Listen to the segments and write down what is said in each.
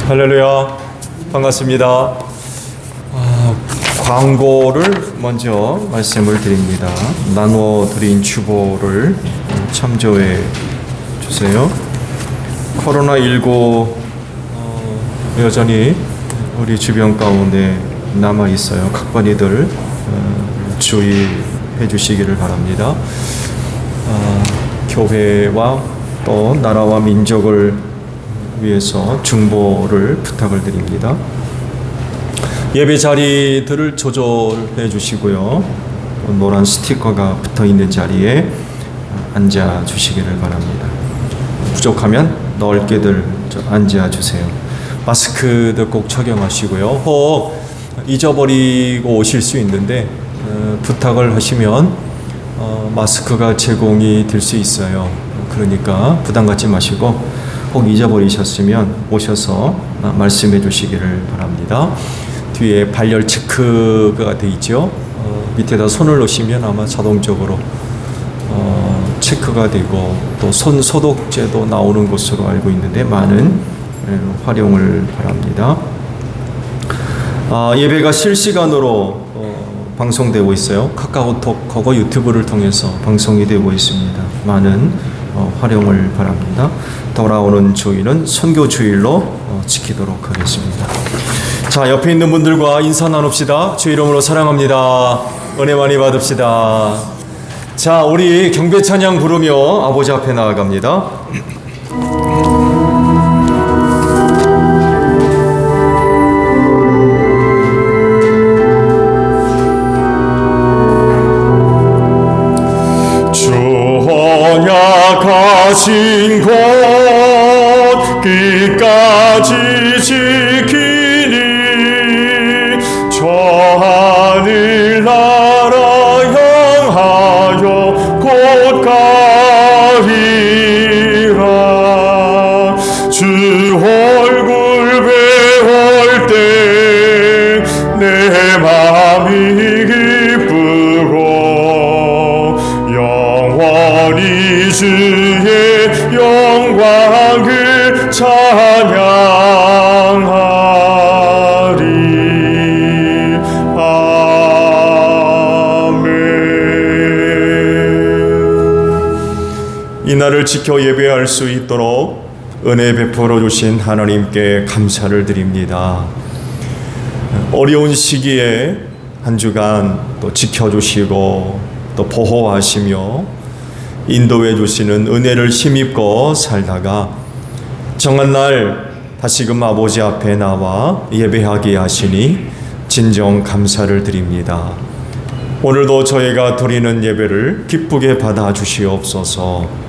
할렐루야, 반갑습니다. 광고를 먼저 말씀을 드립니다. 나누어 드린 주보를 참조해 주세요. 코로나19 여전히 우리 주변 가운데 남아 있어요. 각별히들 주의해 주시기를 바랍니다. 교회와 또 나라와 민족을 위해서 중보를 부탁을 드립니다. 예배 자리들을 조절해 주시고요. 노란 스티커가 붙어 있는 자리에 앉아 주시기를 바랍니다. 부족하면 넓게들 앉아 주세요. 마스크도 꼭 착용하시고요. 혹 잊어버리고 오실 수 있는데 부탁을 하시면 마스크가 제공이 될 수 있어요. 그러니까 부담 갖지 마시고 혹 잊어버리셨으면 오셔서 말씀해 주시기를 바랍니다. 뒤에 발열 체크가 되어 있죠. 밑에다 손을 놓으시면 아마 자동적으로 체크가 되고 또 손 소독제도 나오는 것으로 알고 있는데 많은 활용을 바랍니다. 예배가 실시간으로 방송되고 있어요. 카카오톡하고 유튜브를 통해서 방송이 되고 있습니다. 많은 활용을 바랍니다. 돌아오는 주일은 선교 주일로 지키도록 하겠습니다. 자, 옆에 있는 분들과 인사 나눕시다. 주 이름으로 사랑합니다. 은혜 많이 받읍시다. 자, 우리 경배 찬양 부르며 아버지 앞에 나아갑니다. 가신 곳 끝까지 지키니 저 하늘 나라 향하여 곧 가리라. 주 얼굴 배울 때 내 마음이 기쁘고 영원히 주의 영광을 찬양하리. 아멘. 이 날을 지켜 예배할 수 있도록 은혜 베풀어 주신 하나님께 감사를 드립니다. 어려운 시기에 한 주간 또 지켜주시고 또 보호하시며 인도해 주시는 은혜를 힘입고 살다가 정한 날 다시금 아버지 앞에 나와 예배하게 하시니 진정 감사를 드립니다. 오늘도 저희가 드리는 예배를 기쁘게 받아 주시옵소서.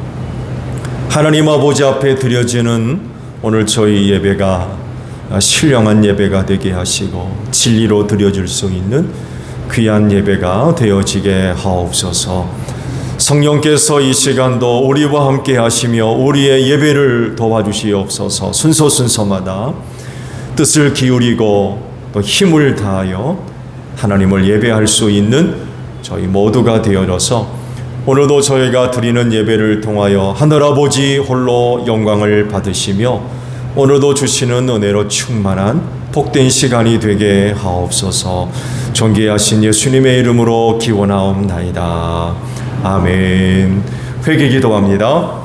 하나님 아버지 앞에 드려지는 오늘 저희 예배가 신령한 예배가 되게 하시고 진리로 드려질 수 있는 귀한 예배가 되어지게 하옵소서. 성령께서 이 시간도 우리와 함께 하시며 우리의 예배를 도와주시옵소서. 순서마다 뜻을 기울이고 또 힘을 다하여 하나님을 예배할 수 있는 저희 모두가 되어져서 오늘도 저희가 드리는 예배를 통하여 하늘아버지 홀로 영광을 받으시며 오늘도 주시는 은혜로 충만한 복된 시간이 되게 하옵소서. 존귀하신 예수님의 이름으로 기원하옵나이다. 아멘. 회개 기도합니다.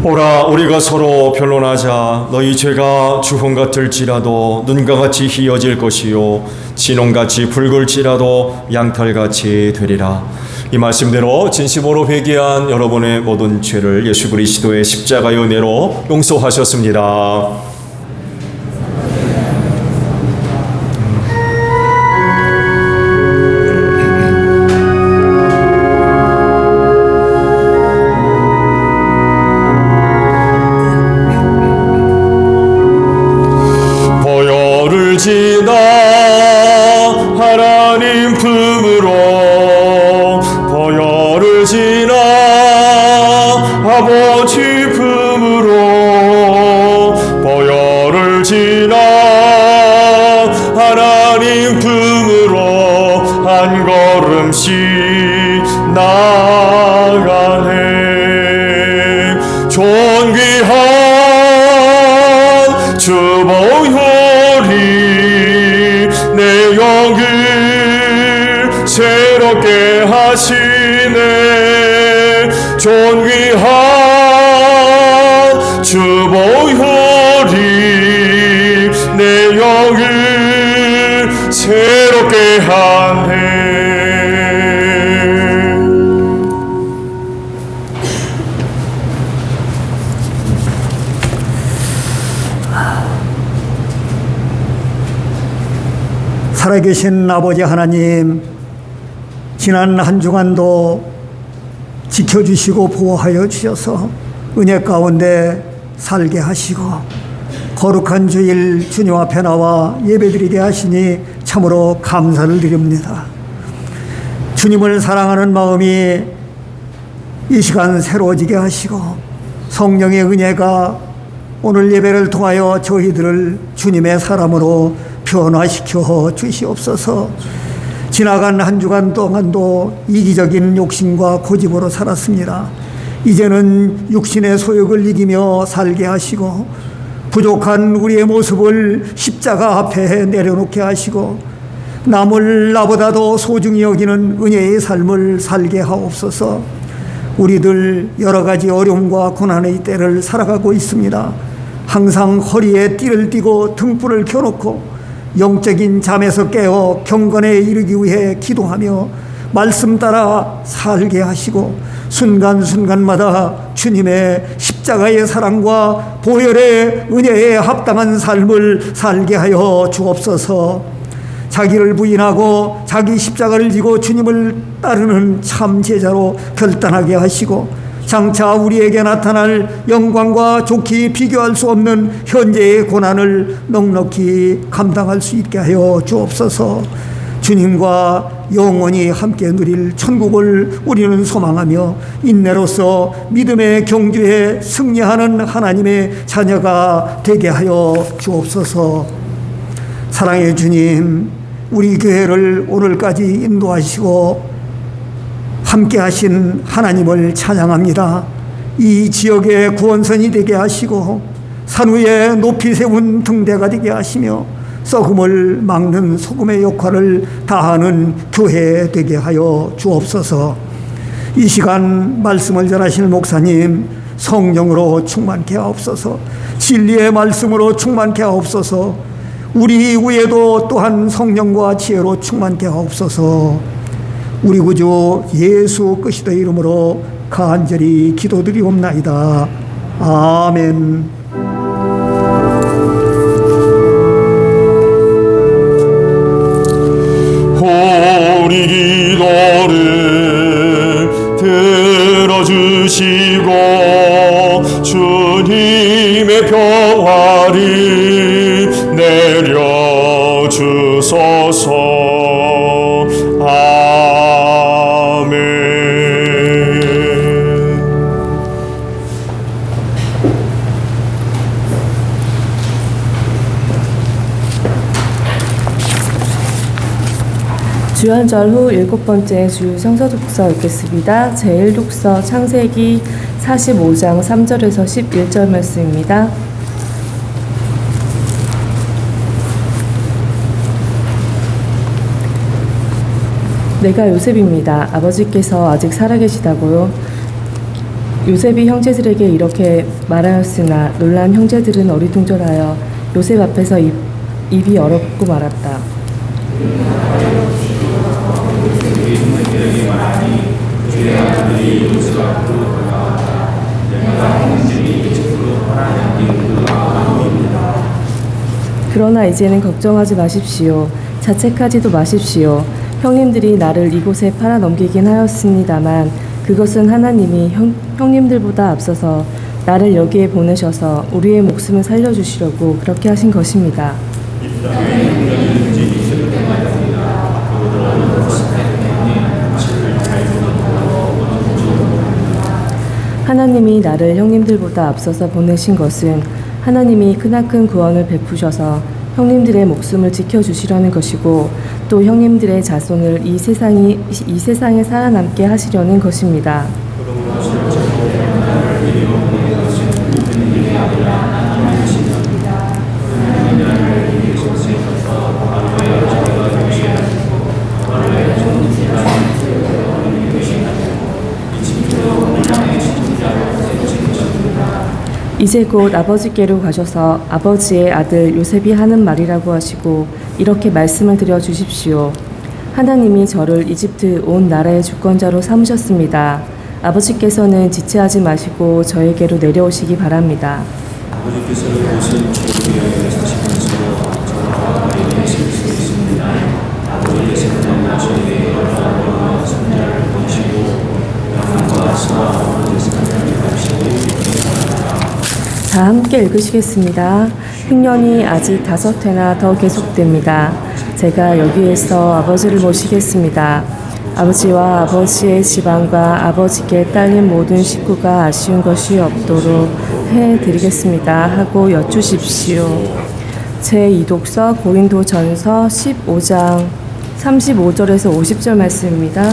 오라 우리가 서로 변론하자. 너희 죄가 주홍 같을지라도 눈과 같이 희어질 것이요 진홍같이 붉을지라도 양털같이 되리라. 이 말씀대로 진심으로 회개한 여러분의 모든 죄를 예수 그리스도의 십자가의 은혜로 용서하셨습니다. 지나 하나님 품으로 보혈을 지나 아버지 품으로 보혈을 지나 하나님 품으로 한 걸음씩 나가네. 존귀한 주 보혈이 내 영을 새롭게 하시네. 존귀한 주 보혈이 내 영을 새롭게 하네. 살아계신 아버지 하나님, 지난 한 주간도 지켜주시고 보호하여 주셔서 은혜 가운데 살게 하시고 거룩한 주일 주님 앞에 나와 예배드리게 하시니 참으로 감사를 드립니다. 주님을 사랑하는 마음이 이 시간 새로워지게 하시고 성령의 은혜가 오늘 예배를 통하여 저희들을 주님의 사람으로 변화시켜 주시옵소서. 지나간 한 주간 동안도 이기적인 욕심과 고집으로 살았습니다. 이제는 육신의 소욕을 이기며 살게 하시고 부족한 우리의 모습을 십자가 앞에 내려놓게 하시고 남을 나보다도 소중히 여기는 은혜의 삶을 살게 하옵소서. 우리들 여러 가지 어려움과 고난의 때를 살아가고 있습니다. 항상 허리에 띠를 띠고 등불을 켜놓고 영적인 잠에서 깨어 경건에 이르기 위해 기도하며 말씀 따라 살게 하시고 순간순간마다 주님의 십자가의 사랑과 보혈의 은혜에 합당한 삶을 살게 하여 주옵소서. 자기를 부인하고 자기 십자가를 지고 주님을 따르는 참 제자로 결단하게 하시고 장차 우리에게 나타날 영광과 좋게 비교할 수 없는 현재의 고난을 넉넉히 감당할 수 있게 하여 주옵소서. 주님과 영원히 함께 누릴 천국을 우리는 소망하며 인내로서 믿음의 경주에 승리하는 하나님의 자녀가 되게 하여 주옵소서. 사랑의 주님, 우리 교회를 오늘까지 인도하시고 함께 하신 하나님을 찬양합니다. 이 지역의 구원선이 되게 하시고 산 위에 높이 세운 등대가 되게 하시며 썩음을 막는 소금의 역할을 다하는 교회 되게 하여 주옵소서. 이 시간 말씀을 전하실 목사님 성령으로 충만케 하옵소서. 진리의 말씀으로 충만케 하옵소서. 우리 위에도 또한 성령과 지혜로 충만케 하옵소서. 우리 구주 예수 그리스도의 이름으로 간절히 기도드리옵나이다. 아멘. 우리 기도를 들어주시고 주님의 평화를 내려주소서. 주연절 후 7번째 주 성서독서 읽겠습니다. 제1독서 창세기 45장 3절에서 11절 말씀입니다. 내가 요셉입니다. 아버지께서 아직 살아계시다고요? 요셉이 형제들에게 이렇게 말하였으나 놀란 형제들은 어리둥절하여 요셉 앞에서 입이 얼었고 말았다. 그러나 이제는 걱정하지 마십시오. 자책하지도 마십시오. 형님들이 나를 이곳에 팔아 넘기긴 하였습니다만 그것은 하나님이 형님들보다 앞서서 나를 여기에 보내셔서 우리의 목숨을 살려주시려고 그렇게 하신 것입니다. 하나님이 나를 형님들보다 앞서서 보내신 것은 하나님이 크나큰 구원을 베푸셔서 형님들의 목숨을 지켜주시려는 것이고 또 형님들의 자손을 이 세상에 살아남게 하시려는 것입니다. 이제 곧 아버지께로 가셔서 아버지의 아들 요셉이 하는 말이라고 하시고 이렇게 말씀을 드려 주십시오. 하나님이 저를 이집트 온 나라의 주권자로 삼으셨습니다. 아버지께서는 지체하지 마시고 저에게로 내려오시기 바랍니다. 아버지께서는 무슨 조국에 사시면서 저와 이르실 수 있습니다. 아버지께서는 나중에 여러분과 손자를 보시고 영광과 수와 아버지 사랑을 하시고 자, 함께 읽으시겠습니다. 흉년이 아직 5회나 더 계속됩니다. 제가 여기에서 아버지를 모시겠습니다. 아버지와 아버지의 지방과 아버지께 딸린 모든 식구가 아쉬운 것이 없도록 해드리겠습니다 하고 여쭈십시오. 제2독서 고린도전서 15장 35절에서 50절 말씀입니다.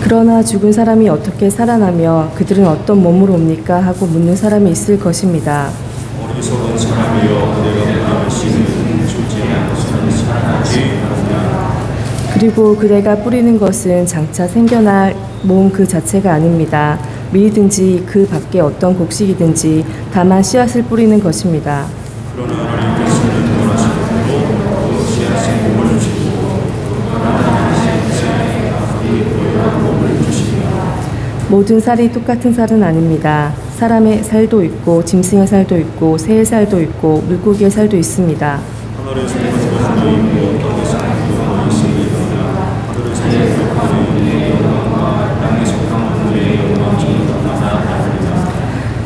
그러나 죽은 사람이 어떻게 살아나며 그들은 어떤 몸으로 옵니까? 하고 묻는 사람이 있을 것입니다. 어리석은 사람이여 그대가 뿌리시는 죽지 않고서는 살아나지 그리고 그대가 뿌리는 것은 장차 생겨날 몸 그 자체가 아닙니다. 밀이든지 그 밖에 어떤 곡식이든지 다만 씨앗을 뿌리는 것입니다. 그러나 하나님께서는 원하시는 대로 그 씨앗의 몸을 주시고 모든 살이 똑같은 살은 아닙니다. 사람의 살도 있고 짐승의 살도 있고 새의 살도 있고 물고기의 살도 있습니다. 하늘에서 가지고 있고 땅에서 가지고 있습니다. 하늘에서 가지고 있는 영광과 땅에서 가지고 있는 영광이 다릅니다.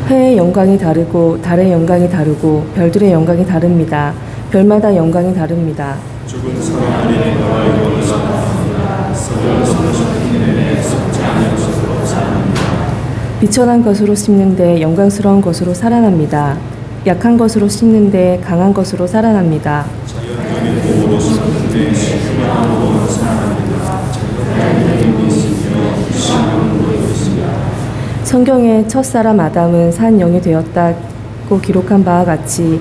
해의 영광이 다르고 달의 영광이 다르고 별들의 영광이 다릅니다. 별마다 영광이 다릅니다. 죽은 사람들이 너와 영광에서 나옵니다. 썩어서 내내 썩지 않은 것으로 살아납니다. 비천한 것으로 씹는데 영광스러운 것으로 살아납니다. 약한 것으로 씹는데 강한 것으로 살아납니다. 자연적인 몸으로 썩는데 신령함으로 살아납니다. 자연적인 있으며 신령함으로 있습니다. 성경의 첫사람 아담은 산 영이 되었다고 기록한 바와 같이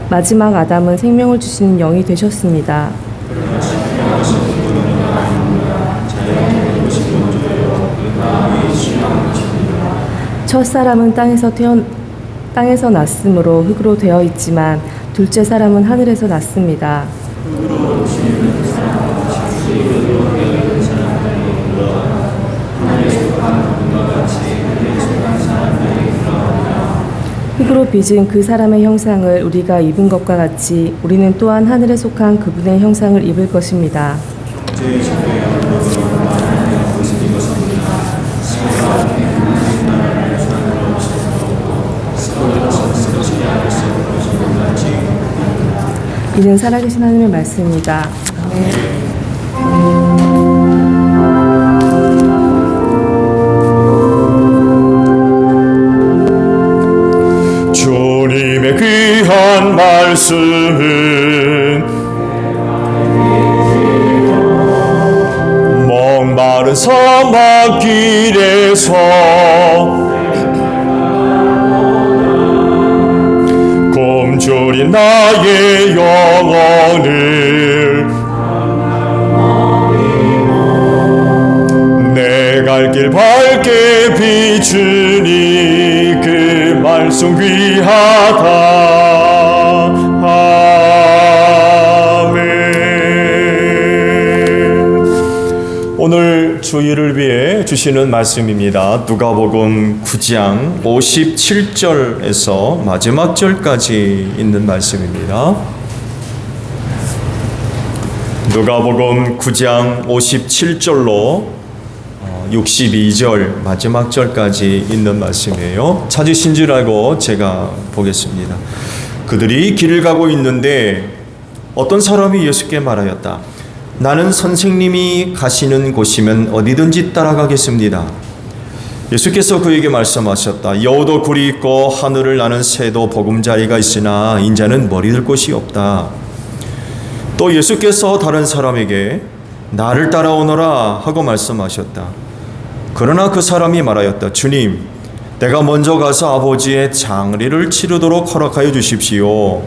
마지막 아담은 생명을 주시는 영이 되셨습니다. 그러나 신령하신 분은 아닙니다. 자연적인 것이 먼저요 그 다음이 신령한 것입니다. 첫사람은 땅에서 났으므로 흙으로 되어 있지만 둘째 사람은 하늘에서 났습니다. 흙으로 빚은 그 사람의 형상을 우리가 입은 것과 같이 우리는 또한 하늘에 속한 그분의 형상을 입을 것입니다. 이는 살아계신 하나님의 말씀입니다. 주님의 귀한 말씀은 목마른 사막길에서 영원을 내 갈 길 밝게 비추니 그 말씀 귀하다. 아멘. 오늘 주일을 위해 주시는 말씀입니다. 누가복음 9장 57절에서 마지막 절까지 있는 말씀입니다. 누가복음 9장 57절로 62절 마지막 절까지 있는 말씀이에요. 찾으신 줄 알고 제가 보겠습니다. 그들이 길을 가고 있는데 어떤 사람이 예수께 말하였다. 나는 선생님이 가시는 곳이면 어디든지 따라가겠습니다. 예수께서 그에게 말씀하셨다. 여우도 굴이 있고 하늘을 나는 새도 보금자리가 있으나 인자는 머리 둘 곳이 없다. 또 예수께서 다른 사람에게 나를 따라오너라 하고 말씀하셨다. 그러나 그 사람이 말하였다. 주님, 내가 먼저 가서 아버지의 장례를 치르도록 허락하여 주십시오.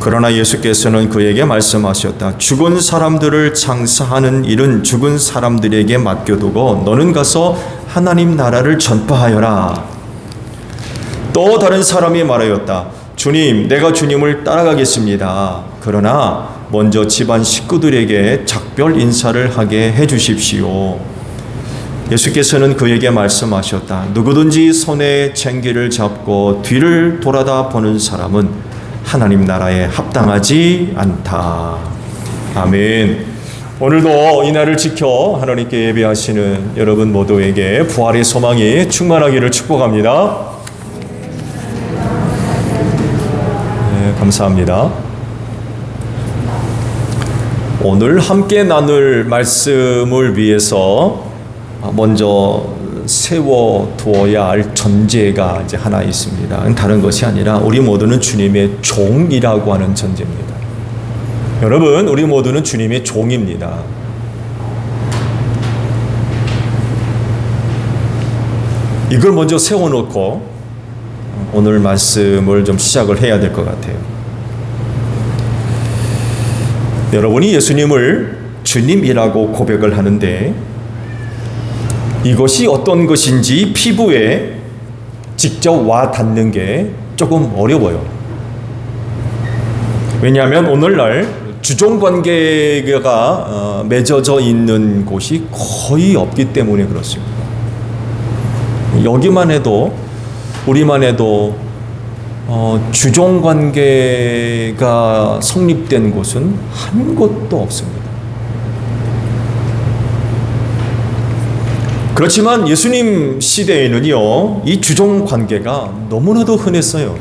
그러나 예수께서는 그에게 말씀하셨다. 죽은 사람들을 장사하는 일은 죽은 사람들에게 맡겨두고 너는 가서 하나님 나라를 전파하여라. 또 다른 사람이 말하였다. 주님, 내가 주님을 따라가겠습니다. 그러나 먼저 집안 식구들에게 작별 인사를 하게 해주십시오. 예수께서는 그에게 말씀하셨다. 누구든지 손에 쟁기를 잡고 뒤를 돌아다 보는 사람은 하나님 나라에 합당하지 않다. 아멘. 오늘도 이 날을 지켜 하나님께 예배하시는 여러분 모두에게 부활의 소망이 충만하기를 축복합니다. 네, 감사합니다. 오늘 함께 나눌 말씀을 위해서 먼저 세워두어야 할 전제가 이제 하나 있습니다. 다른 것이 아니라 우리 모두는 주님의 종이라고 하는 전제입니다. 여러분, 우리 모두는 주님의 종입니다. 이걸 먼저 세워놓고 오늘 말씀을 좀 시작을 해야 될 것 같아요. 여러분이 예수님을 주님이라고 고백을 하는데 이것이 어떤 것인지 피부에 직접 와 닿는 게 조금 어려워요. 왜냐하면 오늘날 주종관계가 맺어져 있는 곳이 거의 없기 때문에 그렇습니다. 여기만 해도 우리만 해도 주종관계가 성립된 곳은 한 곳도 없습니다. 그렇지만 예수님 시대에는요, 이 주종 관계가 너무나도 흔했어요.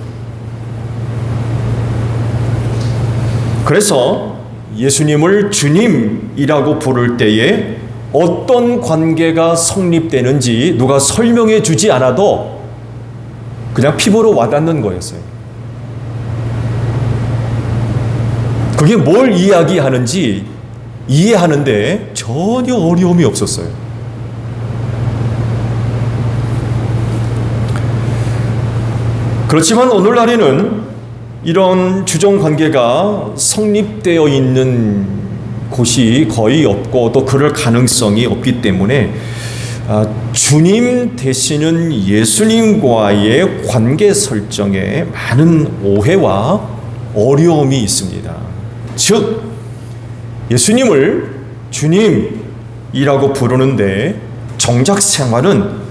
그래서 예수님을 주님이라고 부를 때에 어떤 관계가 성립되는지 누가 설명해 주지 않아도 그냥 피부로 와닿는 거였어요. 그게 뭘 이야기하는지 이해하는데 전혀 어려움이 없었어요. 그렇지만 오늘날에는 이런 주종관계가 성립되어 있는 곳이 거의 없고 또 그럴 가능성이 없기 때문에 주님 되시는 예수님과의 관계 설정에 많은 오해와 어려움이 있습니다. 즉, 예수님을 주님이라고 부르는데 정작 생활은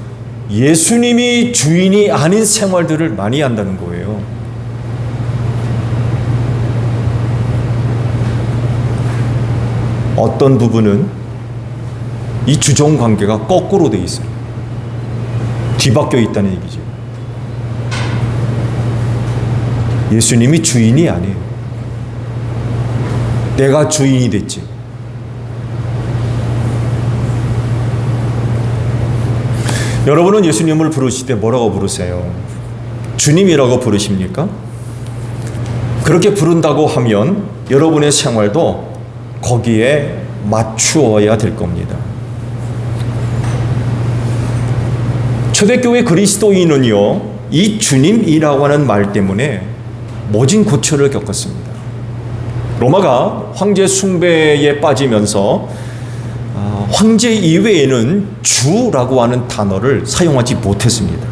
예수님이 주인이 아닌 생활들을 많이 한다는 거예요. 어떤 부분은 이 주종 관계가 거꾸로 돼 있어요. 뒤바뀌어 있다는 얘기죠. 예수님이 주인이 아니에요. 내가 주인이 됐지. 여러분은 예수님을 부르실 때 뭐라고 부르세요? 주님이라고 부르십니까? 그렇게 부른다고 하면 여러분의 생활도 거기에 맞추어야 될 겁니다. 초대교회 그리스도인은요, 이 주님이라고 하는 말 때문에 모진 고초를 겪었습니다. 로마가 황제 숭배에 빠지면서 황제 이외에는 주라고 하는 단어를 사용하지 못했습니다.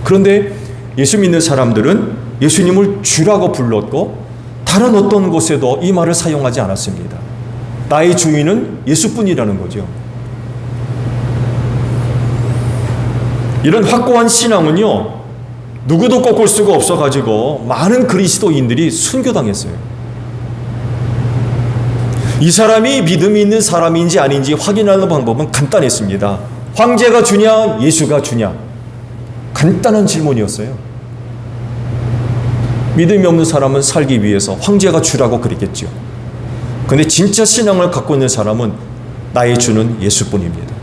그런데 예수 믿는 사람들은 예수님을 주라고 불렀고 다른 어떤 곳에도 이 말을 사용하지 않았습니다. 나의 주인은 예수뿐이라는 거죠. 이런 확고한 신앙은요, 누구도 꺾을 수가 없어가지고 많은 그리스도인들이 순교당했어요. 이 사람이 믿음이 있는 사람인지 아닌지 확인하는 방법은 간단했습니다. 황제가 주냐, 예수가 주냐? 간단한 질문이었어요. 믿음이 없는 사람은 살기 위해서 황제가 주라고 그랬겠죠. 근데 진짜 신앙을 갖고 있는 사람은 나의 주는 예수뿐입니다.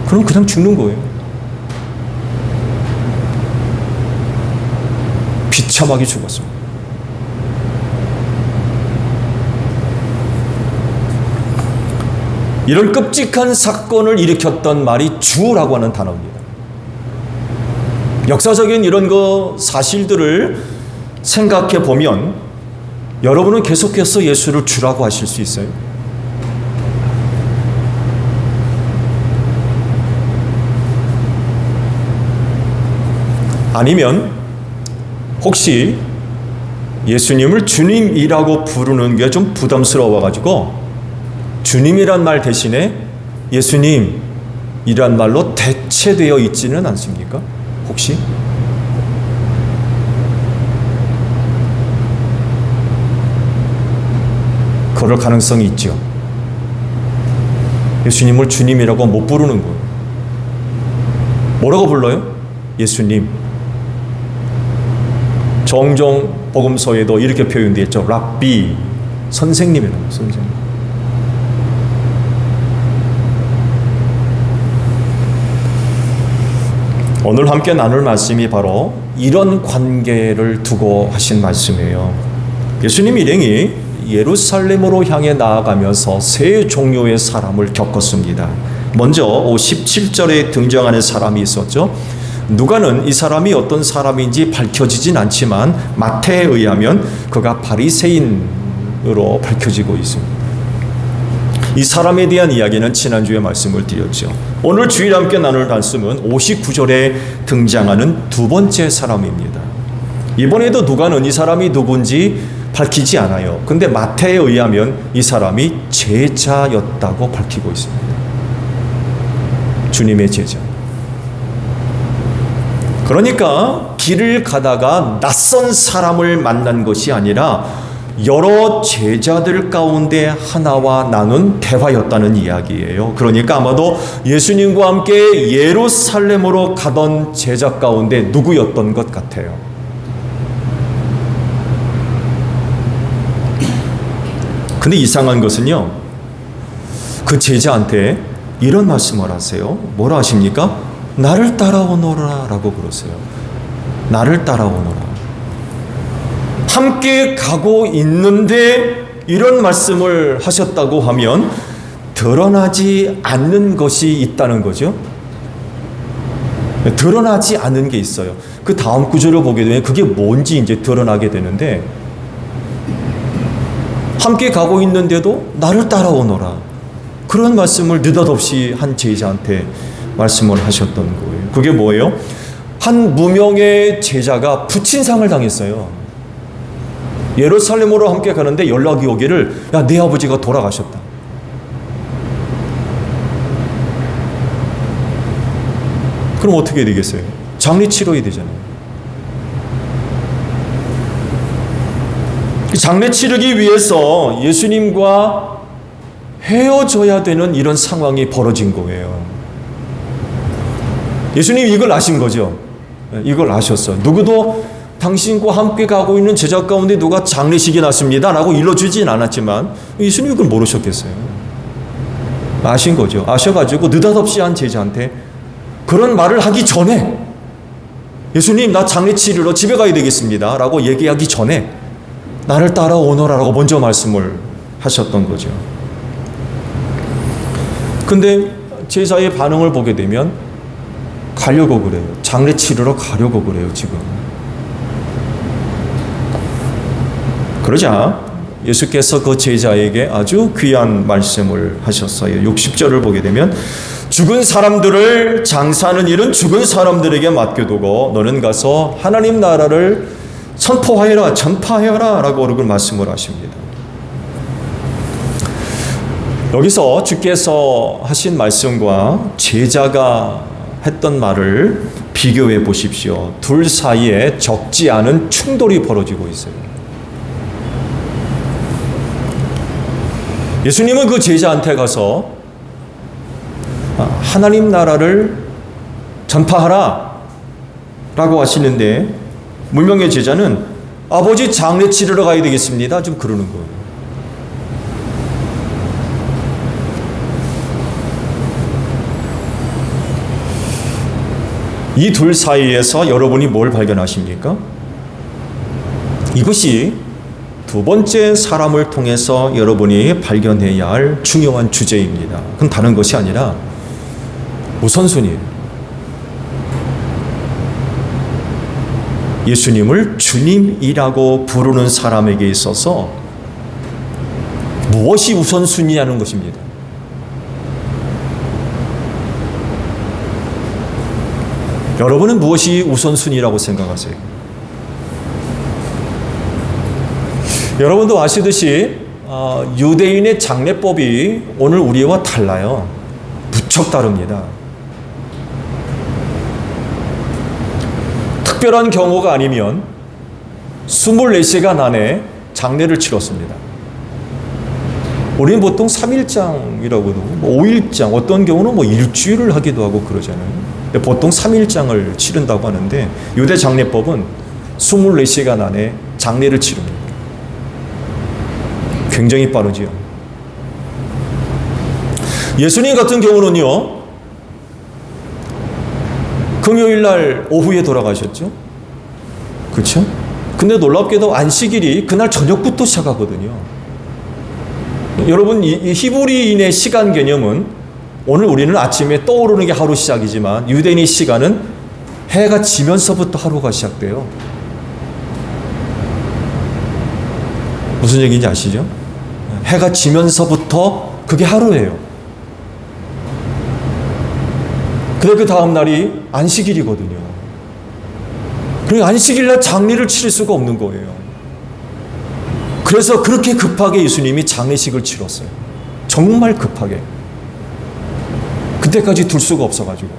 그럼 그냥 죽는 거예요. 비참하게 죽었습니다. 이런 끔찍한 사건을 일으켰던 말이 주라고 하는 단어입니다. 역사적인 이런 사실들을 생각해 보면 여러분은 계속해서 예수를 주라고 하실 수 있어요. 아니면 혹시 예수님을 주님이라고 부르는 게 좀 부담스러워가지고 주님이란 말 대신에 예수님이란 말로 대체되어 있지는 않습니까? 혹시? 그럴 가능성이 있죠. 예수님을 주님이라고 못 부르는 거예요. 뭐라고 불러요? 예수님. 종종 복음서에도 이렇게 표현되어 있죠. 랍비, 선생님이라고, 선생님. 오늘 함께 나눌 말씀이 바로 이런 관계를 두고 하신 말씀이에요. 예수님 일행이 예루살렘으로 향해 나아가면서 세 종류의 사람을 겪었습니다. 먼저 17절에 등장하는 사람이 있었죠. 누가는 이 사람이 어떤 사람인지 밝혀지진 않지만 마태에 의하면 그가 바리새인으로 밝혀지고 있습니다. 이 사람에 대한 이야기는 지난주에 말씀을 드렸죠. 오늘 주일 함께 나눌 말씀은 59절에 등장하는 두 번째 사람입니다. 이번에도 누가는 이 사람이 누군지 밝히지 않아요. 근데 마태에 의하면 이 사람이 제자였다고 밝히고 있습니다. 주님의 제자. 그러니까 길을 가다가 낯선 사람을 만난 것이 아니라 여러 제자들 가운데 하나와 나눈 대화였다는 이야기예요. 그러니까 아마도 예수님과 함께 예루살렘으로 가던 제자 가운데 누구였던 것 같아요. 근데 이상한 것은요, 그 제자한테 이런 말씀을 하세요. 뭐라 하십니까? 나를 따라오너라 라고 그러세요. 나를 따라오너라. 함께 가고 있는데 이런 말씀을 하셨다고 하면 드러나지 않는 것이 있다는 거죠. 드러나지 않은 게 있어요. 그 다음 구절을 보게 되면 그게 뭔지 이제 드러나게 되는데, 함께 가고 있는데도 나를 따라오너라. 그런 말씀을 느닷없이 한 제자한테 말씀을 하셨던 거예요. 그게 뭐예요? 한 무명의 제자가 부친상을 당했어요. 예루살렘으로 함께 가는데 연락이 오기를, 야, 네 아버지가 돌아가셨다. 그럼 어떻게 되겠어요? 장례 치러야 되잖아요. 장례 치르기 위해서 예수님과 헤어져야 되는 이런 상황이 벌어진 거예요. 예수님 이걸 아신 거죠. 이걸 아셨어. 누구도 당신과 함께 가고 있는 제자 가운데 누가 장례식이 났습니다 라고 일러주진 않았지만 예수님 이걸 모르셨겠어요. 아신 거죠. 아셔가지고 느닷없이 한 제자한테 그런 말을 하기 전에, 예수님 나 장례 치르러 집에 가야 되겠습니다 라고 얘기하기 전에 나를 따라오너라 라고 먼저 말씀을 하셨던 거죠. 근데 제자의 반응을 보게 되면 가려고 그래요. 장례 치르러 가려고 그래요, 지금. 그러자 예수께서 그 제자에게 아주 귀한 말씀을 하셨어요. 60절을 보게 되면 죽은 사람들을 장사하는 일은 죽은 사람들에게 맡겨두고 너는 가서 하나님 나라를 선포하여라, 전파하여라 라고 그렇게 말씀을 하십니다. 여기서 주께서 하신 말씀과 제자가 했던 말을 비교해 보십시오. 둘 사이에 적지 않은 충돌이 벌어지고 있어요. 예수님은 그 제자한테 가서 하나님 나라를 전파하라 라고 하시는데 문명의 제자는 아버지 장례 치르러 가야 되겠습니다. 좀 그러는 거예요. 이 둘 사이에서 여러분이 뭘 발견하십니까? 이것이 두 번째 사람을 통해서 여러분이 발견해야 할 중요한 주제입니다. 그건 다른 것이 아니라 우선순위예요. 예수님을 주님이라고 부르는 사람에게 있어서 무엇이 우선순위냐는 것입니다. 여러분은 무엇이 우선순위라고 생각하세요? 여러분도 아시듯이 유대인의 장례법이 오늘 우리와 달라요. 무척 다릅니다. 특별한 경우가 아니면 24시간 안에 장례를 치렀습니다. 우리는 보통 3일장이라고도 5일장, 어떤 경우는 일주일을 하기도 하고 그러잖아요. 보통 3일장을 치른다고 하는데 유대 장례법은 24시간 안에 장례를 치릅니다. 굉장히 빠르지요. 예수님 같은 경우는요, 금요일 날 오후에 돌아가셨죠? 그렇죠? 근데 놀랍게도 안식일이 그날 저녁부터 시작하거든요. 여러분, 이 히브리인의 시간 개념은 오늘 우리는 아침에 떠오르는 게 하루 시작이지만 유대인의 시간은 해가 지면서부터 하루가 시작돼요. 무슨 얘기인지 아시죠? 해가 지면서부터 그게 하루예요. 근데 그 다음 날이 안식일이거든요. 그러니까 안식일날 장례를 치를 수가 없는 거예요. 그래서 그렇게 급하게 예수님이 장례식을 치렀어요. 정말 급하게. 그때까지 둘 수가 없어가지고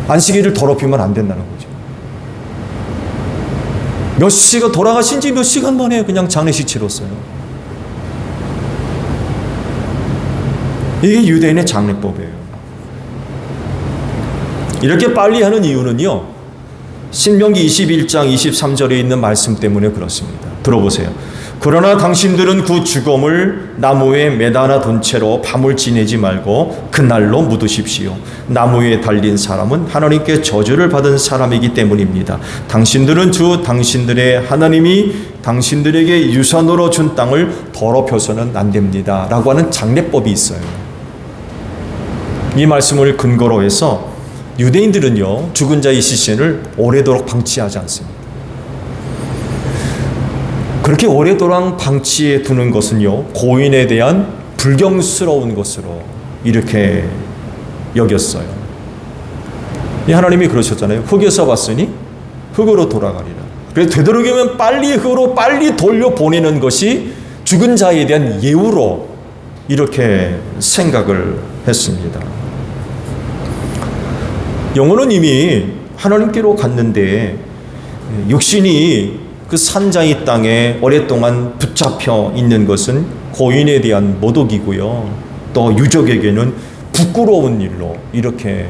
안식일을 더럽히면 안 된다는 거죠. 몇 시가 돌아가신 지 몇 시간 만에 그냥 장례식 치렀어요. 이게 유대인의 장례법이에요. 이렇게 빨리 하는 이유는요, 신명기 21장 23절에 있는 말씀 때문에 그렇습니다. 들어보세요. 그러나 당신들은 그 죽음을 나무에 매다나 둔 채로 밤을 지내지 말고 그날로 묻으십시오. 나무에 달린 사람은 하나님께 저주를 받은 사람이기 때문입니다. 당신들은 주 당신들의 하나님이 당신들에게 유산으로 준 땅을 더럽혀서는 안 됩니다. 라고 하는 장례법이 있어요. 이 말씀을 근거로 해서 유대인들은요, 죽은 자의 시신을 오래도록 방치하지 않습니다. 그렇게 오래도록 방치해 두는 것은요, 고인에 대한 불경스러운 것으로 이렇게 여겼어요. 하나님이 그러셨잖아요. 흙에서 왔으니 흙으로 돌아가리라. 그래서 되도록이면 빨리 흙으로 빨리 돌려보내는 것이 죽은 자에 대한 예우로 이렇게 생각을 했습니다. 영혼은 이미 하나님께로 갔는데 육신이 그 산자의 땅에 오랫동안 붙잡혀 있는 것은 고인에 대한 모독이고요. 또 유족에게는 부끄러운 일로 이렇게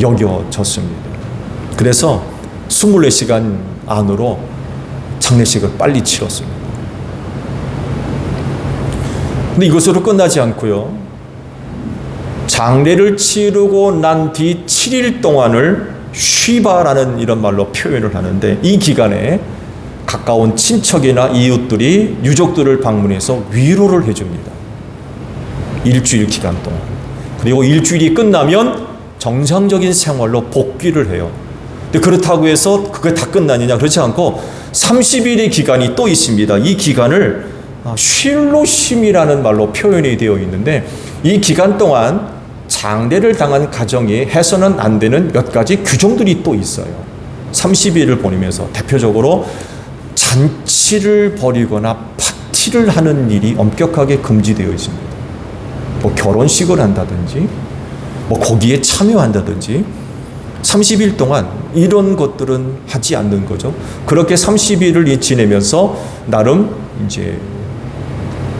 여겨졌습니다. 그래서 24시간 안으로 장례식을 빨리 치렀습니다. 근데 이것으로 끝나지 않고요. 장례를 치르고 난 뒤 7일 동안을 쉬바라는 이런 말로 표현을 하는데, 이 기간에 가까운 친척이나 이웃들이 유족들을 방문해서 위로를 해줍니다. 일주일 기간 동안. 그리고 일주일이 끝나면 정상적인 생활로 복귀를 해요. 근데 그렇다고 해서 그게 다 끝나느냐? 그렇지 않고 30일의 기간이 또 있습니다. 이 기간을 쉴로심이라는 말로 표현이 되어 있는데, 이 기간 동안 장례를 당한 가정이 해서는 안 되는 몇 가지 규정들이 또 있어요. 30일을 보내면서 대표적으로 잔치를 벌이거나 파티를 하는 일이 엄격하게 금지되어 있습니다. 뭐 결혼식을 한다든지 뭐 거기에 참여한다든지 30일 동안 이런 것들은 하지 않는 거죠. 그렇게 30일을 지내면서 나름 이제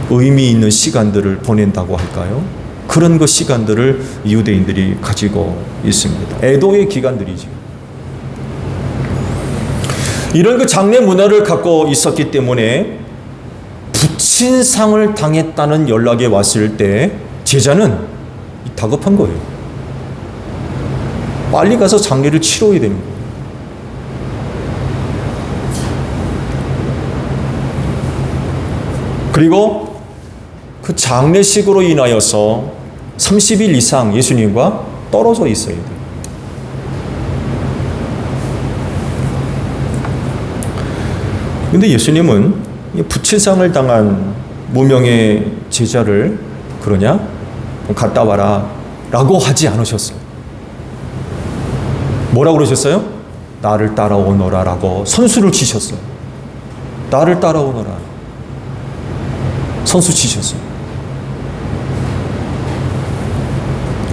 의미 있는 시간들을 보낸다고 할까요? 그런 시간들을 유대인들이 가지고 있습니다. 애도의 기간들이죠. 이런 장례 문화를 갖고 있었기 때문에 부친상을 당했다는 연락이 왔을 때 제자는 다급한 거예요. 빨리 가서 장례를 치러야 되는 거예요. 그리고 그 장례식으로 인하여서 30일 이상 예수님과 떨어져 있어야 돼요. 근데 예수님은 부친상을 당한 무명의 제자를 그러냐? 갔다 와라 라고 하지 않으셨어요. 뭐라고 그러셨어요? 나를 따라오너라 라고 선수를 치셨어요. 나를 따라오너라. 선수 치셨어요.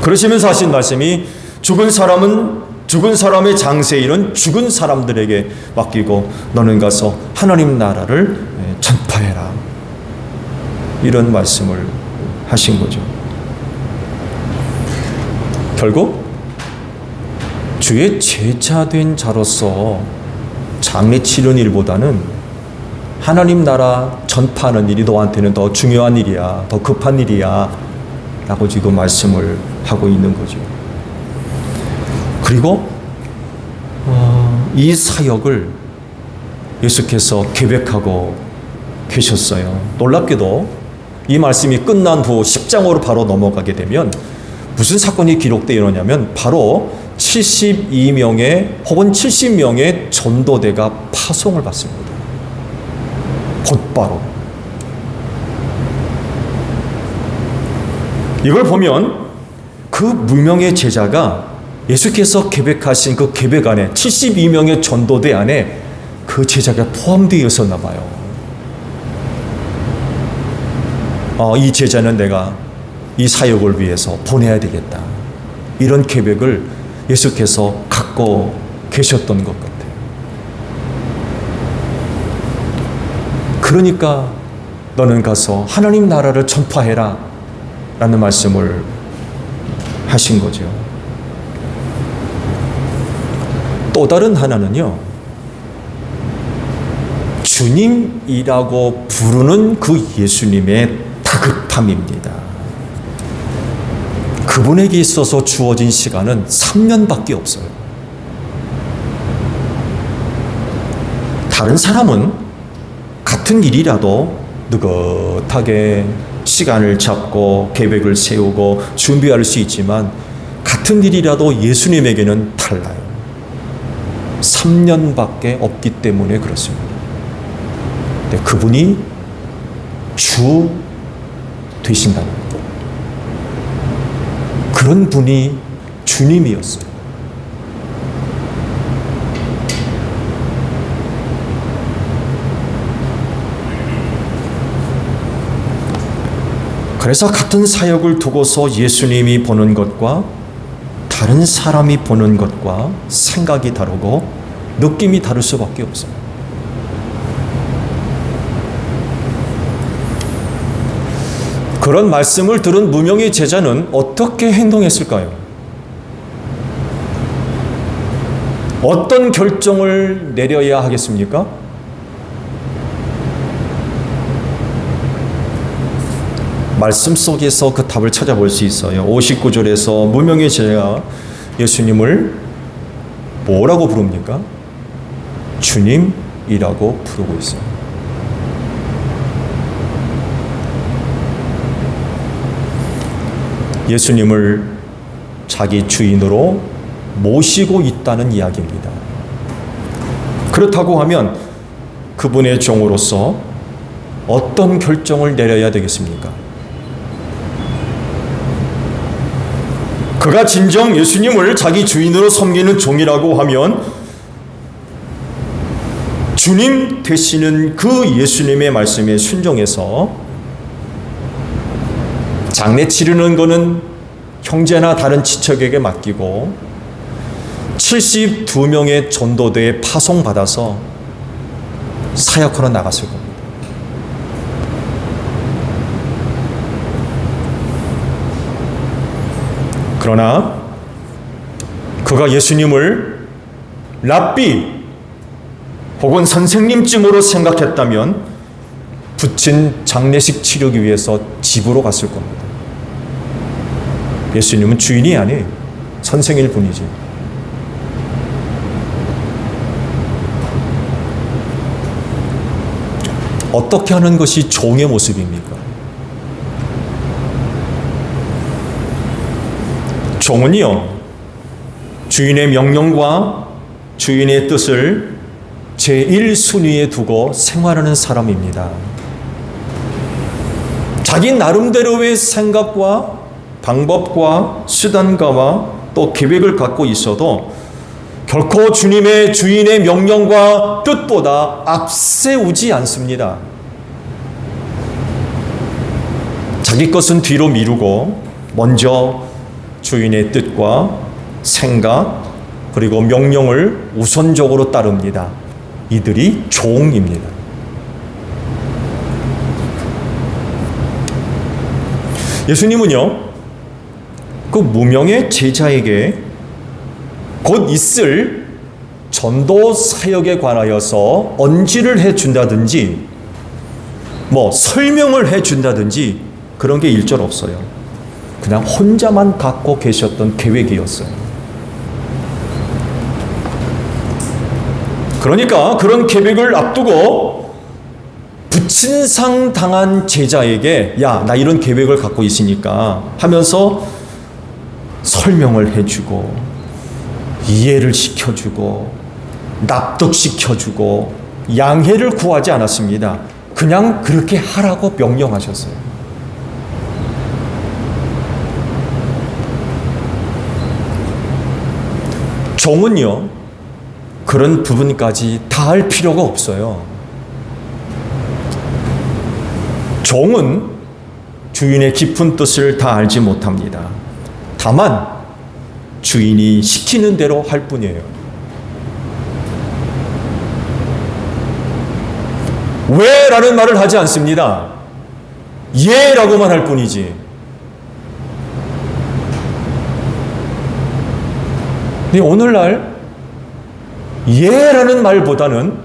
그러시면서 하신 말씀이 죽은 사람의 장세일은 죽은 사람들에게 맡기고 너는 가서 하나님 나라를 전파해라. 이런 말씀을 하신 거죠. 결국 주의 제자된 자로서 장례 치르는 일보다는 하나님 나라 전파하는 일이 너한테는 더 중요한 일이야, 더 급한 일이야 라고 지금 말씀을 하고 있는 거죠. 그리고 이 사역을 예수께서 계획하고 계셨어요. 놀랍게도 이 말씀이 끝난 후 10장으로 바로 넘어가게 되면 무슨 사건이 기록되어 있느냐면 바로 72명의 혹은 70명의 전도대가 파송을 받습니다. 곧바로. 이걸 보면 그 무명의 제자가 예수께서 계획하신 그 계획 안에 72명의 전도대 안에 그 제자가 포함되어 있었나 봐요. 이 제자는 내가 이 사역을 위해서 보내야 되겠다. 이런 계획을 예수께서 갖고 계셨던 것 같아요. 그러니까 너는 가서 하나님 나라를 전파해라 라는 말씀을 하신 거죠. 또 다른 하나는요, 주님이라고 부르는 그 예수님의 다급함입니다. 그분에게 있어서 주어진 시간은 3년밖에 없어요. 다른 사람은 같은 일이라도 느긋하게 시간을 잡고 계획을 세우고 준비할 수 있지만 같은 일이라도 예수님에게는 달라요. 3년밖에 없기 때문에 그렇습니다. 근데 그분이 주 되신다는 것. 그런 분이 주님이었어요. 그래서 같은 사역을 두고서 예수님이 보는 것과 다른 사람이 보는 것과 생각이 다르고 느낌이 다를 수밖에 없어요. 그런 말씀을 들은 무명의 제자는 어떻게 행동했을까요? 어떤 결정을 내려야 하겠습니까? 말씀 속에서 그 답을 찾아볼 수 있어요. 59절에서 무명의 제자가 예수님을 뭐라고 부릅니까? 주님이라고 부르고 있어요. 예수님을 자기 주인으로 모시고 있다는 이야기입니다. 그렇다고 하면 그분의 종으로서 어떤 결정을 내려야 되겠습니까? 그가 진정 예수님을 자기 주인으로 섬기는 종이라고 하면 주님 되시는 그 예수님의 말씀에 순종해서 장례 치르는 거는 형제나 다른 친척에게 맡기고 72명의 전도대에 파송받아서 사역하러 나갔을 겁니다. 그러나 그가 예수님을 랍비 혹은 선생님쯤으로 생각했다면 부친 장례식 치르기 위해서 집으로 갔을 겁니다. 예수님은 주인이 아니에요. 선생일 뿐이지. 어떻게 하는 것이 종의 모습입니까? 종은요, 주인의 명령과 주인의 뜻을 제1순위에 두고 생활하는 사람입니다. 자기 나름대로의 생각과 방법과 수단과 또 계획을 갖고 있어도 결코 주님의 주인의 명령과 뜻보다 앞세우지 않습니다. 자기 것은 뒤로 미루고 먼저 주인의 뜻과 생각 그리고 명령을 우선적으로 따릅니다. 이들이 종입니다. 예수님은요, 그 무명의 제자에게 곧 있을 전도 사역에 관하여서 언지를 해준다든지 설명을 해준다든지 그런 게 일절 없어요. 그냥 혼자만 갖고 계셨던 계획이었어요. 그러니까 그런 계획을 앞두고 부친상 당한 제자에게 야, 나 이런 계획을 갖고 있으니까 하면서 설명을 해주고 이해를 시켜주고 납득시켜주고 양해를 구하지 않았습니다. 그냥 그렇게 하라고 명령하셨어요. 종은요, 그런 부분까지 다 할 필요가 없어요. 종은 주인의 깊은 뜻을 다 알지 못합니다. 다만 주인이 시키는 대로 할 뿐이에요. 왜? 라는 말을 하지 않습니다. 예! 라고만 할 뿐이지. 근데 오늘날 예! 라는 말보다는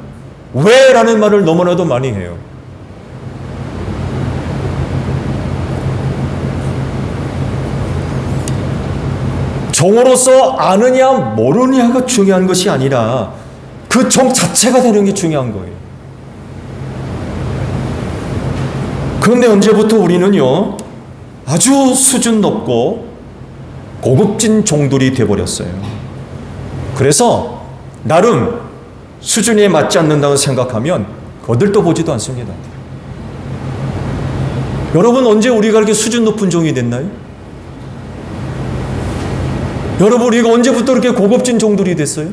왜? 라는 말을 너무나도 많이 해요. 종으로서 아느냐 모르냐가 중요한 것이 아니라 그 종 자체가 되는 게 중요한 거예요. 그런데 언제부터 우리는요, 아주 수준 높고 고급진 종들이 되어버렸어요. 그래서 나름 수준에 맞지 않는다고 생각하면 거들떠 보지도 않습니다. 여러분, 언제 우리가 그렇게 수준 높은 종이 됐나요? 여러분, 우리가 언제부터 그렇게 고급진 종들이 됐어요?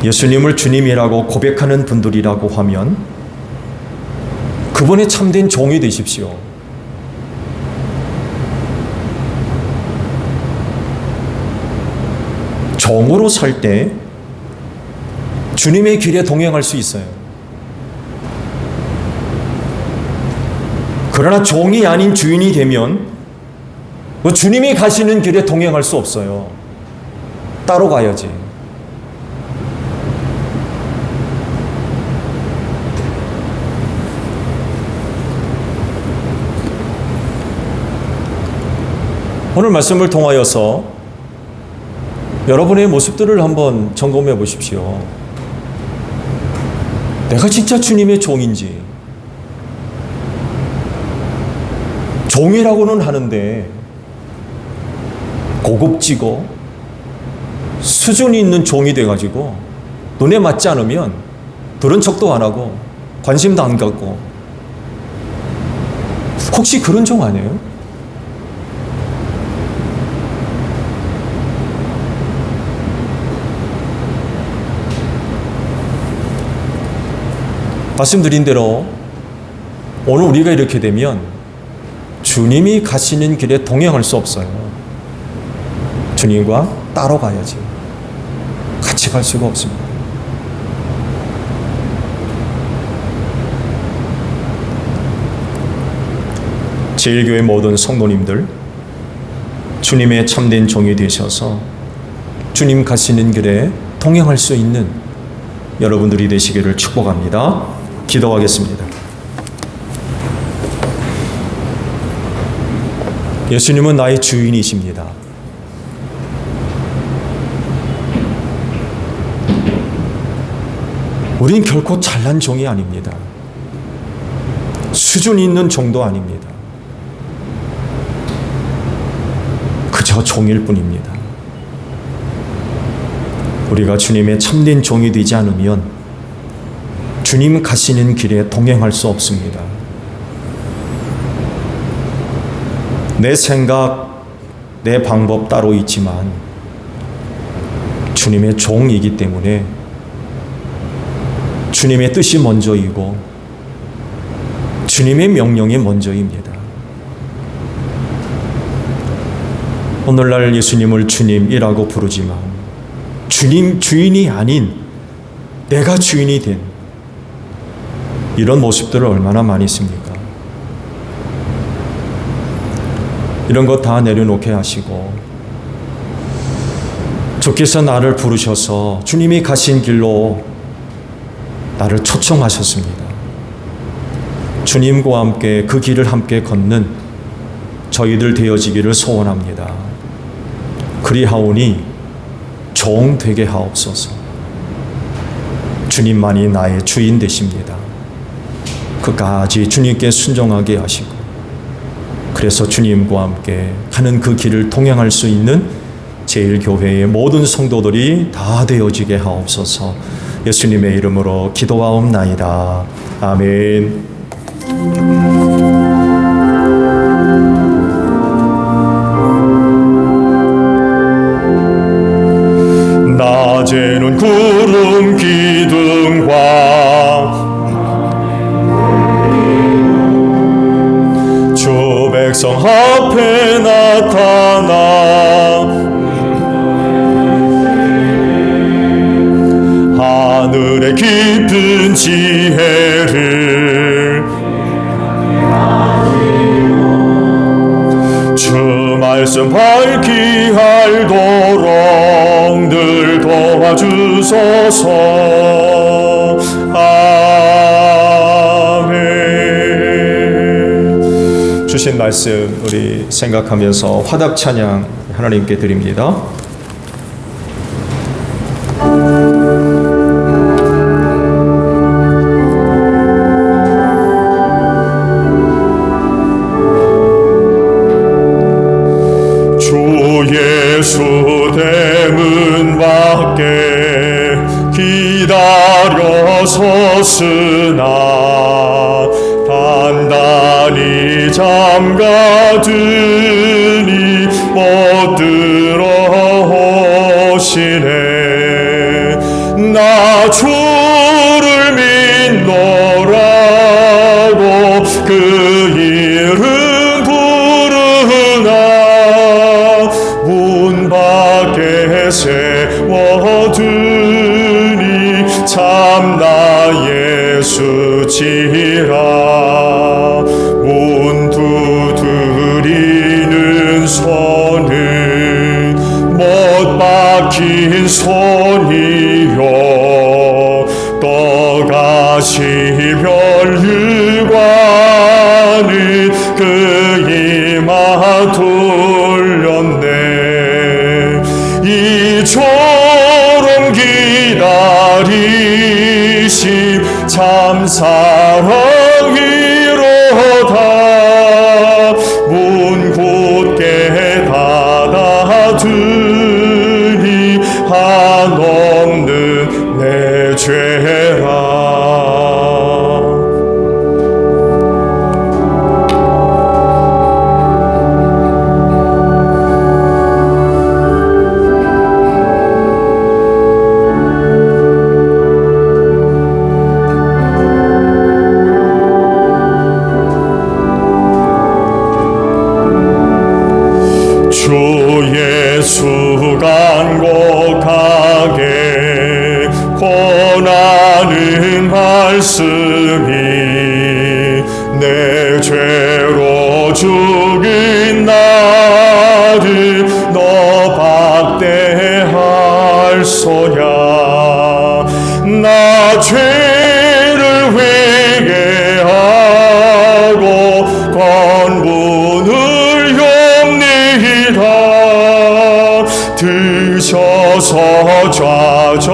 예수님을 주님이라고 고백하는 분들이라고 하면 그분의 참된 종이 되십시오. 종으로 살 때 주님의 길에 동행할 수 있어요. 그러나 종이 아닌 주인이 되면 주님이 가시는 길에 동행할 수 없어요. 따로 가야지. 오늘 말씀을 통하여서 여러분의 모습들을 한번 점검해 보십시오. 내가 진짜 주님의 종인지, 종이라고는 하는데 고급지고 수준이 있는 종이 돼가지고 눈에 맞지 않으면 들은 척도 안 하고 관심도 안 갖고, 혹시 그런 종 아니에요? 말씀드린 대로 오늘 우리가 이렇게 되면 주님이 가시는 길에 동행할 수 없어요. 주님과 따로 가야지. 같이 갈 수가 없습니다. 제1교회 모든 성도님들, 주님의 참된 종이 되셔서 주님 가시는 길에 동행할 수 있는 여러분들이 되시기를 축복합니다. 기도하겠습니다. 예수님은 나의 주인이십니다. 우린 결코 잘난 종이 아닙니다. 수준이 있는 종도 아닙니다. 그저 종일 뿐입니다. 우리가 주님의 참된 종이 되지 않으면 주님 가시는 길에 동행할 수 없습니다. 내 생각, 내 방법 따로 있지만 주님의 종이기 때문에 주님의 뜻이 먼저이고 주님의 명령이 먼저입니다. 오늘날 예수님을 주님이라고 부르지만 주님 주인이 아닌 내가 주인이 된 이런 모습들을 얼마나 많이 있습니까? 이런 것 다 내려놓게 하시고 주께서 나를 부르셔서 주님이 가신 길로 나를 초청하셨습니다. 주님과 함께 그 길을 함께 걷는 저희들 되어지기를 소원합니다. 그리하오니 종 되게 하옵소서. 주님만이 나의 주인 되십니다. 끝까지 주님께 순종하게 하시고 그래서 주님과 함께 가는 그 길을 동행할 수 있는 제1교회의 모든 성도들이 다 되어지게 하옵소서. 예수님의 이름으로 기도하옵나이다. 아멘. 낮에는 구름 기둥과 주 백성 앞에 나타나 하늘의 깊은 지혜를 주 말씀 밝히 알도록 늘 도와주소서. 아멘. 주신 말씀 우리 생각하면서 화답 찬양 하나님께 드립니다. 예수 대문 밖에 기다려 섰으나 단단히 잠가두니 못 들어오시네. 나 주를 믿노라고 그 이름 세워두니 참나 예수지라. 문 두드리는 손은 못 박힌 손이요 또다시 별일과는 그 이마 돌렸네. 이처럼 기다리심 참 사랑이로다. 내 죄로 죽인 나를 너 박대할 소냐. 나 죄를 회개하고 권분을 엽니다. 드셔서 좌정하사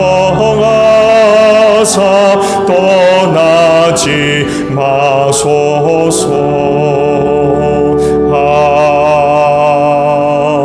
떠나지 마소서.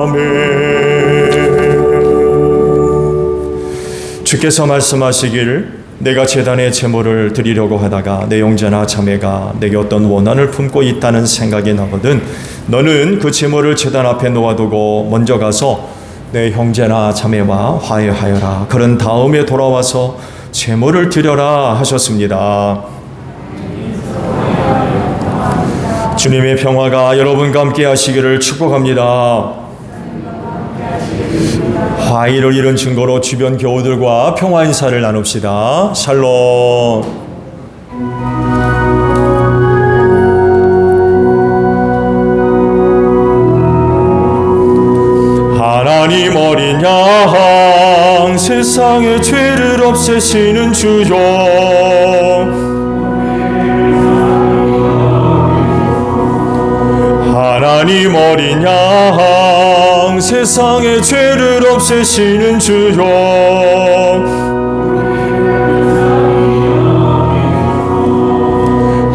아멘. 주께서 말씀하시길 내가 제단에 제물을 드리려고 하다가 내 형제나 자매가 내게 어떤 원한을 품고 있다는 생각이 나거든 너는 그 제물을 제단 앞에 놓아두고 먼저 가서 내 형제나 자매와 화해하여라. 그런 다음에 돌아와서 제물을 드려라 하셨습니다. 주님의 평화가 여러분과 함께 하시기를 축복합니다. 화의를 이룬 증거로 주변 교우들과 평화 인사를 나눕시다. 샬롬. 하나님 어린 양 세상의 죄를 없애시는 주요. 하나님 어린 양 세상의 죄를 없애시는 주요.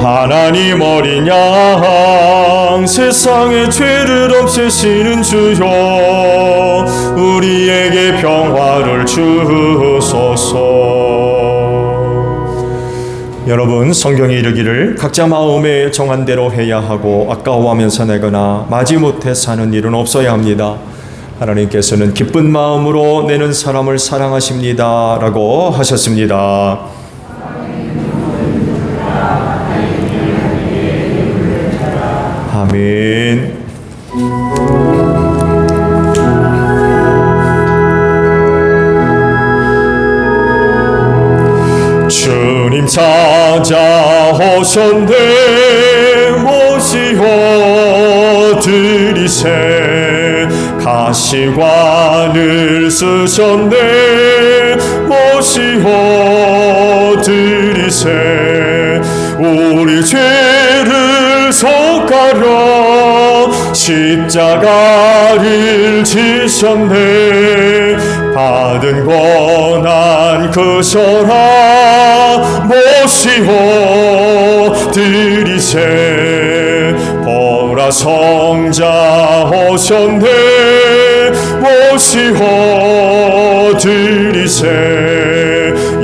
하나님 어린 양 세상의 죄를 없애시는 주요. 우리에게 평화를 주소서. 여러분, 성경이 이르기를 각자 마음에 정한 대로 해야 하고 아까워하면서 내거나 마지못해 사는 일은 없어야 합니다. 하나님께서는 기쁜 마음으로 내는 사람을 사랑하십니다 라고 하셨습니다. 아멘. 주님 찾아오셨네 모시어 드리세. 가시관을 쓰셨네 모시어 드리세. 우리 죄를 속가려 십자가를 지셨네. 받은 고난 크셔라 모시어 드리세. 보라 성자 오셨네 모시어 드리세.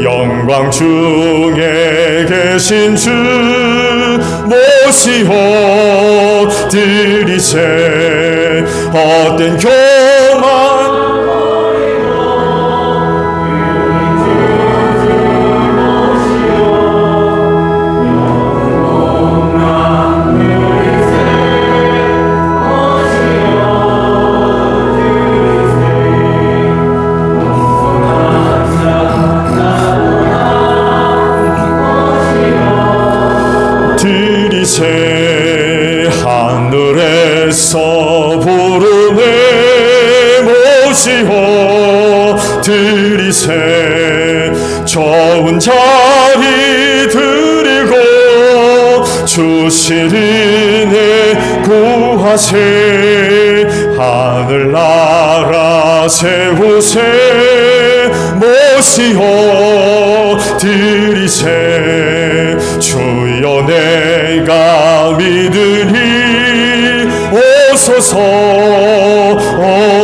영광 중에 계신 주 모시어 드리세. 헛된 교만 드리세. 하늘에서 부르네 모시어 드리세. 좋은 자리 드리고 주신 은혜 구하세. 하늘나라 세우세 모시어 드리세. 주여 내가 믿으니 오소서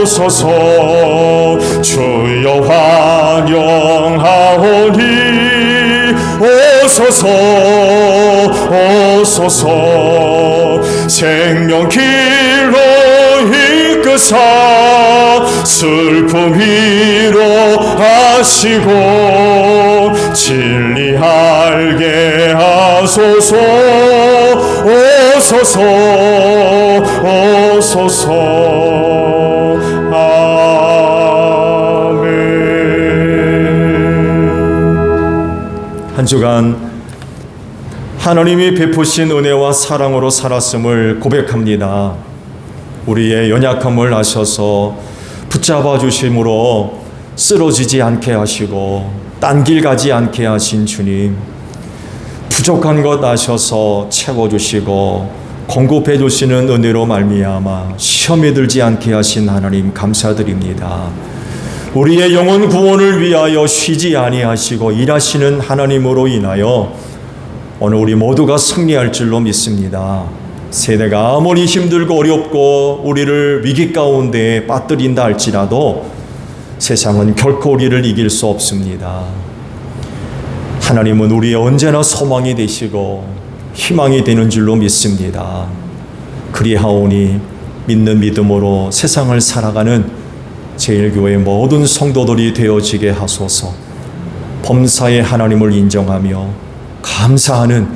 오소서. 주여 환영하오니 오소서 오소서. 생명길로 이끄사 슬픔 위로하시고 진리 알게 하소서 오소서 오소서. 아멘. 한 주간 하나님이 베푸신 은혜와 사랑으로 살았음을 고백합니다. 우리의 연약함을 아셔서 붙잡아 주심으로 쓰러지지 않게 하시고 딴 길 가지 않게 하신 주님, 부족한 것 아셔서 채워주시고 공급해 주시는 은혜로 말미암아 시험에 들지 않게 하신 하나님 감사드립니다. 우리의 영혼 구원을 위하여 쉬지 아니하시고 일하시는 하나님으로 인하여 오늘 우리 모두가 승리할 줄로 믿습니다. 세대가 아무리 힘들고 어렵고 우리를 위기 가운데 빠뜨린다 할지라도 세상은 결코 우리를 이길 수 없습니다. 하나님은 우리의 언제나 소망이 되시고 희망이 되는 줄로 믿습니다. 그리하오니 믿는 믿음으로 세상을 살아가는 제1교회 모든 성도들이 되어지게 하소서. 범사의 하나님을 인정하며 감사하는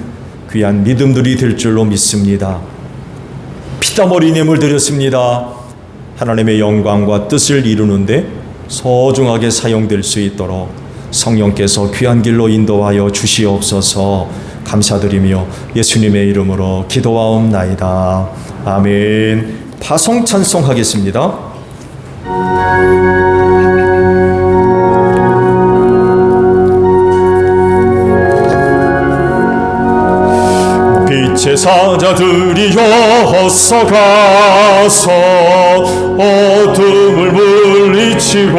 귀한 믿음들이 될 줄로 믿습니다. 피땀 흘린 힘을 드렸습니다. 하나님의 영광과 뜻을 이루는데 소중하게 사용될 수 있도록 성령께서 귀한 길로 인도하여 주시옵소서. 감사드리며 예수님의 이름으로 기도하옵나이다. 아멘. 파송 찬송하겠습니다. 빛의 사자들이여 어서 가서 어둠을 물리치고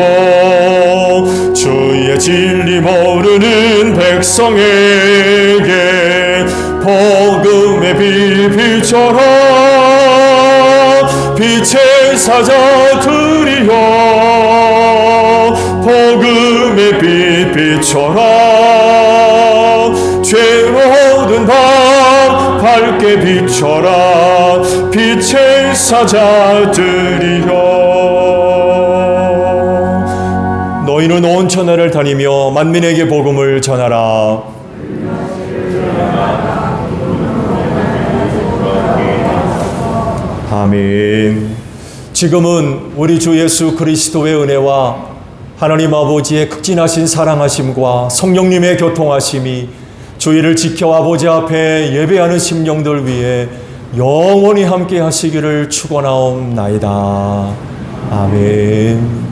주의 진리 모르는 백성에게 복음의 빛 비춰라. 빛의 사자들이여 복음의 빛 비춰라. 죄로든 밤 밝게 비춰라. 빛의 사자들이여 너희는 온 천하를 다니며 만민에게 복음을 전하라. 아멘. 지금은 우리 주 예수 그리스도의 은혜와 하나님 아버지의 극진하신 사랑하심과 성령님의 교통하심이 주의를 지켜 아버지 앞에 예배하는 심령들 위해 영원히 함께 하시기를 축원하옵나이다. 아멘.